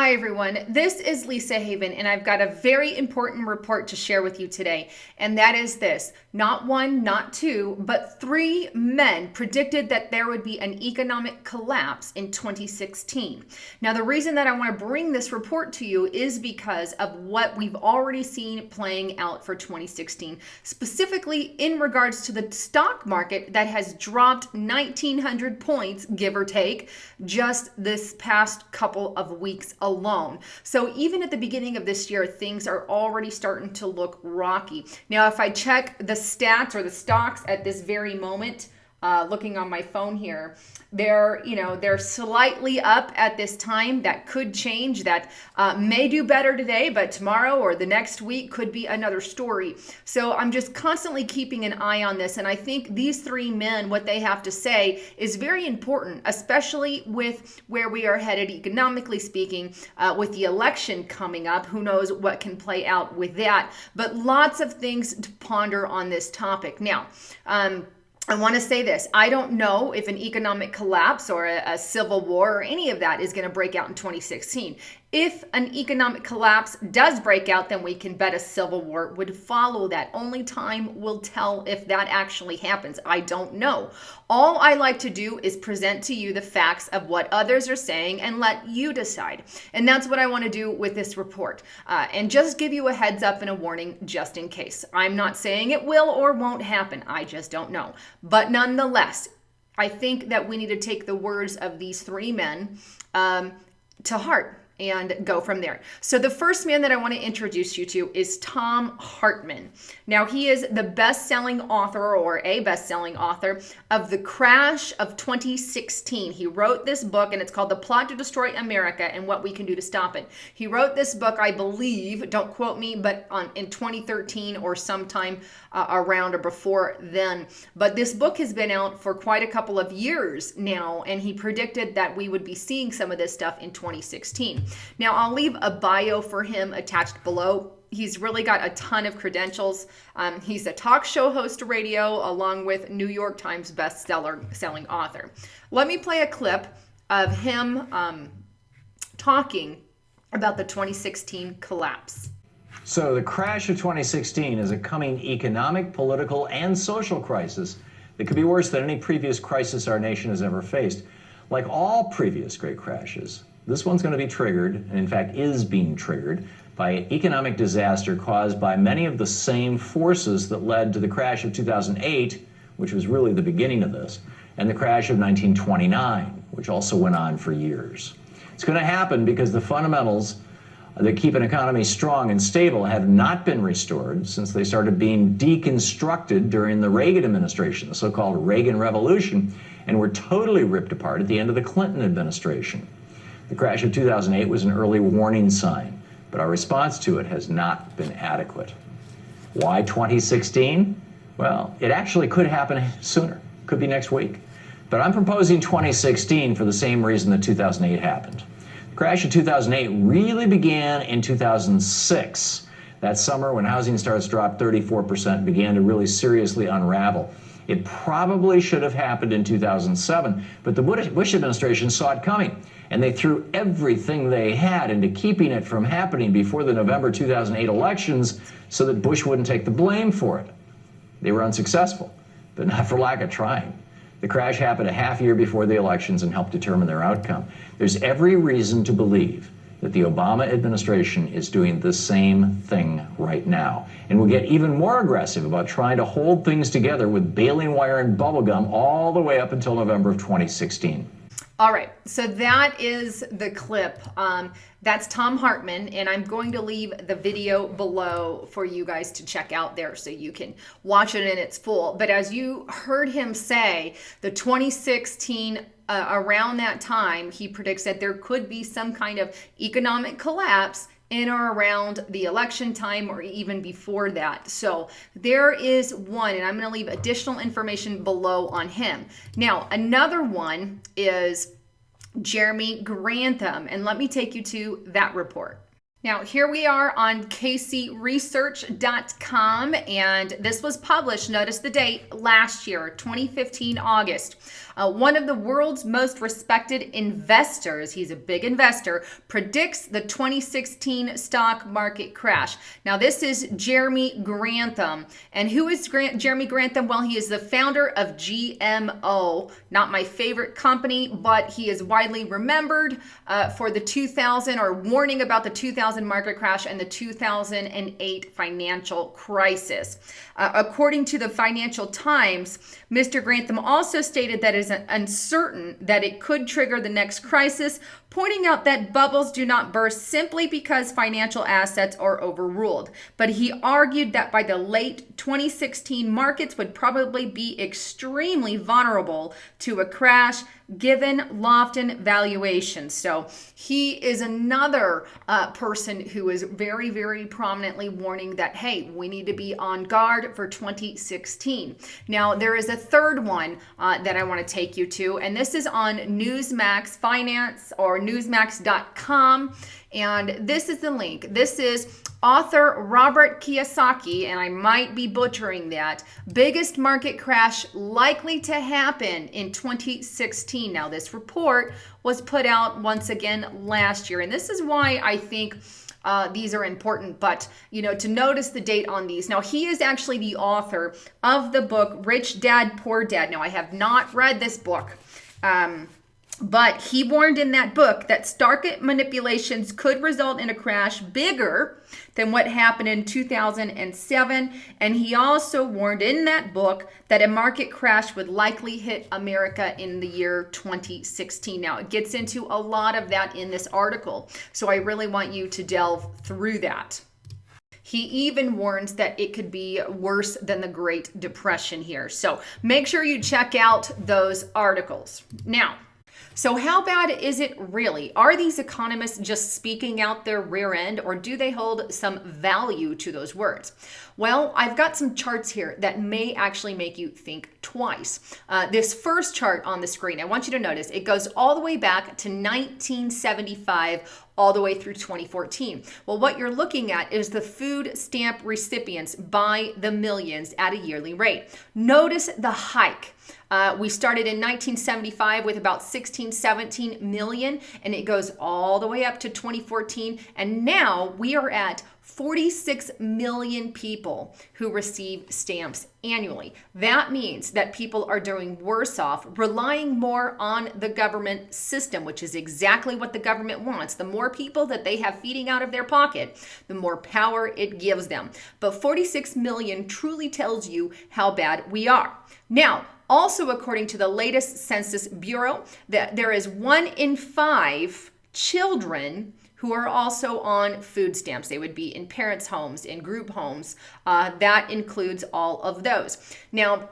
Hi everyone, this is Lisa Haven and I've got a very important report to share with you today. And that is this, not one, not two, but three men predicted that there would be an economic collapse in 2016. Now the reason that I want to bring this report to you is because of what we've already seen playing out for 2016, specifically in regards to the stock market that has dropped 1,900 points, give or take, just this past couple of weeks alone. So even at the beginning of this year, things are already starting to look rocky. Now, if I check the stats or the stocks at this very moment, looking on my phone here, they're slightly up at this time. That could change. That may do better today, but tomorrow or the next week could be another story. So I'm just constantly keeping an eye on this. And I think these three men, what they have to say is very important, especially with where we are headed economically speaking, with the election coming up. Who knows what can play out with that, but lots of things to ponder on this topic. Now, I want to say this. I don't know if an economic collapse or a civil war or any of that is going to break out in 2016. If an economic collapse does break out, then we can bet a civil war would follow that. Only time will tell if that actually happens. I don't know. All I like to do is present to you the facts of what others are saying and let you decide. And that's what I want to do with this report. And just give you a heads up and a warning just in case. I'm not saying it will or won't happen. I just don't know. But nonetheless, I think that we need to take the words of these three men to heart and go from there. So the first man that I want to introduce you to is Thom Hartmann. Now he is the best-selling author or a best-selling author of The Crash of 2016. He wrote this book and it's called The Plot to Destroy America and What We Can Do to Stop It. He wrote this book, I believe, don't quote me, but in 2013 or sometime around or before then. But this book has been out for quite a couple of years now, and he predicted that we would be seeing some of this stuff in 2016. Now, I'll leave a bio for him attached below. He's really got a ton of credentials. He's a talk show host of radio, along with New York Times selling author. Let me play a clip of him talking about the 2016 collapse. So the crash of 2016 is a coming economic, political, and social crisis that could be worse than any previous crisis our nation has ever faced. Like all previous great crashes, this one's going to be triggered, and in fact is being triggered, by economic disaster caused by many of the same forces that led to the crash of 2008, which was really the beginning of this, and the crash of 1929, which also went on for years. It's going to happen because the fundamentals that keep an economy strong and stable have not been restored since they started being deconstructed during the Reagan administration, the so-called Reagan Revolution, and were totally ripped apart at the end of the Clinton administration. The crash of 2008 was an early warning sign, but our response to it has not been adequate. Why 2016? Well, it actually could happen sooner. Could be next week. But I'm proposing 2016 for the same reason that 2008 happened. The crash of 2008 really began in 2006. That summer, when housing starts dropped 34%, began to really seriously unravel. It probably should have happened in 2007, but the Bush administration saw it coming, and they threw everything they had into keeping it from happening before the November 2008 elections so that Bush wouldn't take the blame for it. They were unsuccessful, but not for lack of trying. The crash happened a half year before the elections and helped determine their outcome. There's every reason to believe that the Obama administration is doing the same thing right now and will get even more aggressive about trying to hold things together with baling wire and bubblegum all the way up until November of 2016. All right, so that is the clip. That's Thom Hartmann, and I'm going to leave the video below for you guys to check out there so you can watch it in its full. But as you heard him say, the 2016, around that time, he predicts that there could be some kind of economic collapse in or around the election time or even before that. So there is one, and I'm going to leave additional information below on him. Now, another one is Jeremy Grantham, and let me take you to that report. Now, here we are on kcresearch.com, and this was published, notice the date, last year, 2015, August. One of the world's most respected investors, he's a big investor, predicts the 2016 stock market crash. Now, this is Jeremy Grantham. And who is Jeremy Grantham? Well, he is the founder of GMO, not my favorite company, but he is widely remembered for the 2000 or warning about the 2000 market crash and the 2008 financial crisis. According to the Financial Times, Mr. Grantham also stated that it is uncertain that it could trigger the next crisis, pointing out that bubbles do not burst simply because financial assets are overruled. But he argued that by the late 2016, markets would probably be extremely vulnerable to a crash given Lofton valuations. So he is another person who is very, very prominently warning that, hey, we need to be on guard for 2016. Now, there is a third one that I want to take you to, and this is on Newsmax Finance or Newsmax.com. And this is the link. This is author Robert Kiyosaki, and I might be butchering that, biggest market crash likely to happen in 2016. Now, this report was put out once again last year, and this is why I think these are important, but to notice the date on these. Now, he is actually the author of the book Rich Dad, Poor Dad. Now, I have not read this book. But he warned in that book that stock manipulations could result in a crash bigger than what happened in 2007. And he also warned in that book that a market crash would likely hit America in the year 2016. Now, it gets into a lot of that in this article, so I really want you to delve through that. He even warns that it could be worse than the Great Depression here. So make sure you check out those articles. Now, so how bad is it really? Are these economists just speaking out their rear end, or do they hold some value to those words? Well, I've got some charts here that may actually make you think twice. This first chart on the screen, I want you to notice, it goes all the way back to 1975, all the way through 2014. Well, what you're looking at is the food stamp recipients by the millions at a yearly rate. Notice the hike. We started in 1975 with about 16, 17 million, and it goes all the way up to 2014. And now we are at 46 million people who receive stamps annually. That means that people are doing worse off, relying more on the government system, which is exactly what the government wants. The more people that they have feeding out of their pocket, the more power it gives them. But 46 million truly tells you how bad we are. Now, also, according to the latest Census Bureau, that there is 1 in 5 children who are also on food stamps. They would be in parents' homes, in group homes. That includes all of those. Now,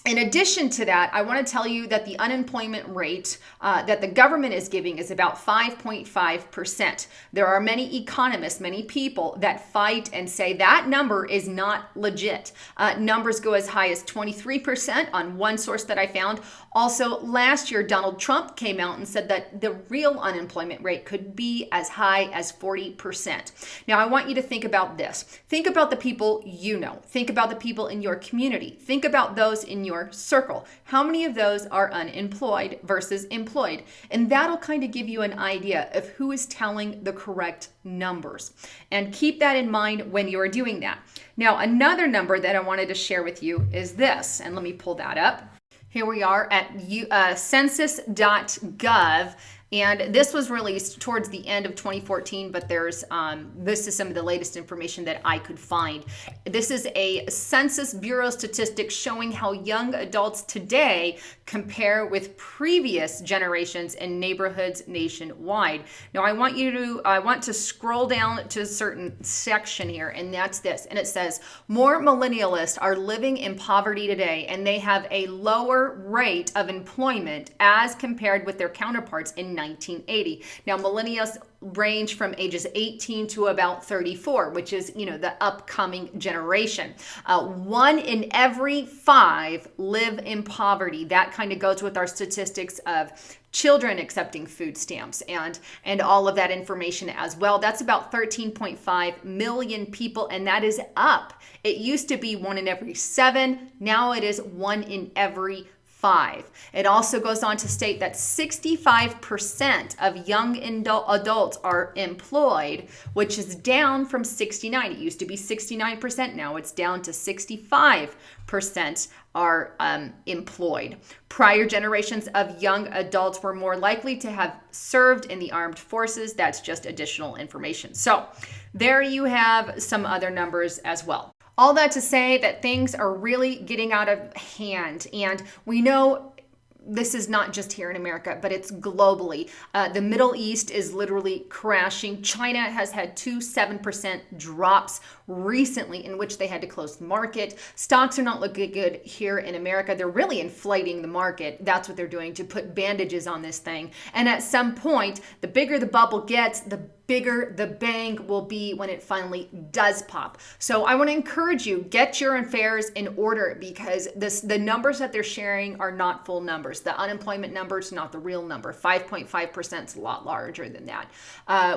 in addition to that, I want to tell you that the unemployment rate that the government is giving is about 5.5%. There are many economists, many people that fight and say that number is not legit. Numbers go as high as 23% on one source that I found. Also, last year, Donald Trump came out and said that the real unemployment rate could be as high as 40%. Now, I want you to think about this. Think about the people you know. Think about the people in your community. Think about those in your circle. How many of those are unemployed versus employed? And that'll kind of give you an idea of who is telling the correct numbers. And keep that in mind when you're doing that. Now, another number that I wanted to share with you is this, and let me pull that up. Here we are at census.gov. And this was released towards the end of 2014, but there's this is some of the latest information that I could find. This is a Census Bureau statistic showing how young adults today compare with previous generations in neighborhoods nationwide. Now, I want to scroll down to a certain section here, and that's this. And it says, more millennials are living in poverty today, and they have a lower rate of employment as compared with their counterparts in 1980. Now, millennials range from ages 18 to about 34, which is, the upcoming generation. 1 in every 5 live in poverty. That kind of goes with our statistics of children accepting food stamps and all of that information as well. That's about 13.5 million people, and that is up. It used to be 1 in every 7. Now it is 1 in every 5. It also goes on to state that 65% of young adults are employed, which is down from 69. It used to be 69%. Now it's down to 65% are employed. Prior generations of young adults were more likely to have served in the armed forces. That's just additional information. So there you have some other numbers as well. All that to say that things are really getting out of hand, and we know this is not just here in America, but it's globally. The Middle East is literally crashing. China has had 7% drops recently in which they had to close the market. Stocks are not looking good here in America. They're really inflating the market. That's what they're doing, to put bandages on this thing. And at some point, the bigger the bubble gets, the bigger the bang will be when it finally does pop. So I want to encourage you, get your affairs in order, because the numbers that they're sharing are not full numbers. The unemployment number is not the real number. 5.5% is a lot larger than that.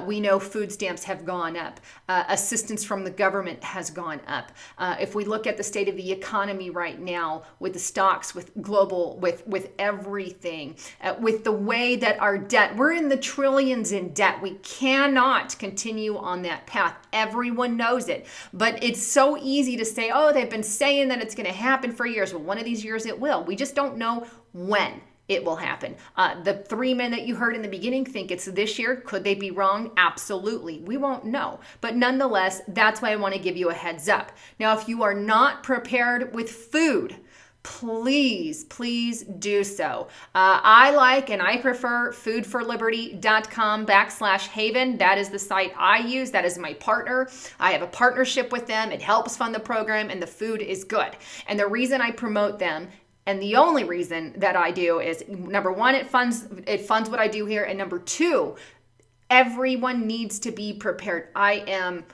We know food stamps have gone up. Assistance from the government has gone up. If we look at the state of the economy right now, with the stocks, with global, with everything, with the way that our debt, we're in the trillions in debt. We cannot continue on that path. Everyone knows it, but it's so easy to say, oh, they've been saying that it's going to happen for years. Well, one of these years it will. We just don't know when it will happen. The 3 men that you heard in the beginning think it's this year. Could they be wrong? Absolutely. We won't know. But nonetheless, that's why I want to give you a heads up. Now, if you are not prepared with food, please do so. I like and I prefer foodforliberty.com/haven. That is the site I use. That is my partner. I have a partnership with them. It helps fund the program, and the food is good. And the reason I promote them, and the only reason that I do, is number one, it funds what I do here, and number two, everyone needs to be prepared. I am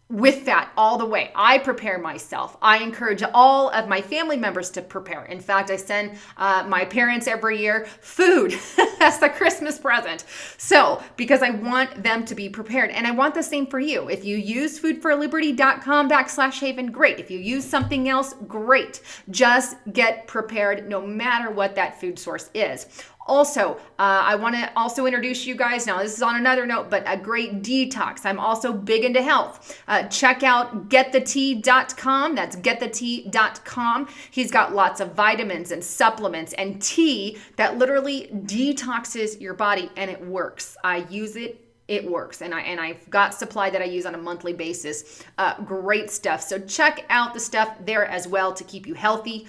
with that all the way. I prepare myself. I encourage all of my family members to prepare. In fact, I send my parents every year food as a Christmas present. So, because I want them to be prepared. And I want the same for you. If you use foodforliberty.com/haven, great. If you use something else, great. Just get prepared no matter what that food source is. Also, I want to also introduce you guys, now this is on another note, but a great detox. I'm also big into health. Check out getthetea.com. That's getthetea.com. He's got lots of vitamins and supplements and tea that literally detoxes your body, and it works. I use it. It works. And I've got supply that I use on a monthly basis. Great stuff. So check out the stuff there as well to keep you healthy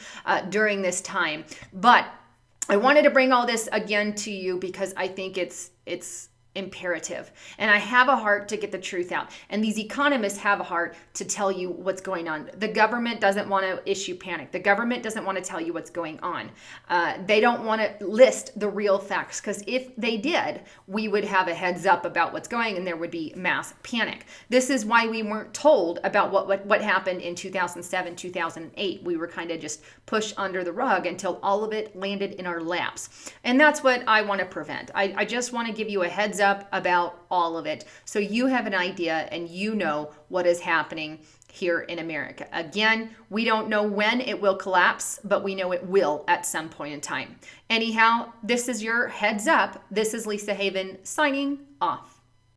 during this time. But I wanted to bring all this again to you because I think it's imperative. And I have a heart to get the truth out. And these economists have a heart to tell you what's going on. The government doesn't want to issue panic. The government doesn't want to tell you what's going on. They don't want to list the real facts, because if they did, we would have a heads up about what's going, and there would be mass panic. This is why we weren't told about what happened in 2007, 2008. We were kind of just pushed under the rug until all of it landed in our laps. And that's what I want to prevent. I just want to give you a heads up about all of it, so you have an idea and you know what is happening here in America. Again, we don't know when it will collapse, but we know it will at some point in time. Anyhow, this is your heads up. This is Lisa Haven signing off.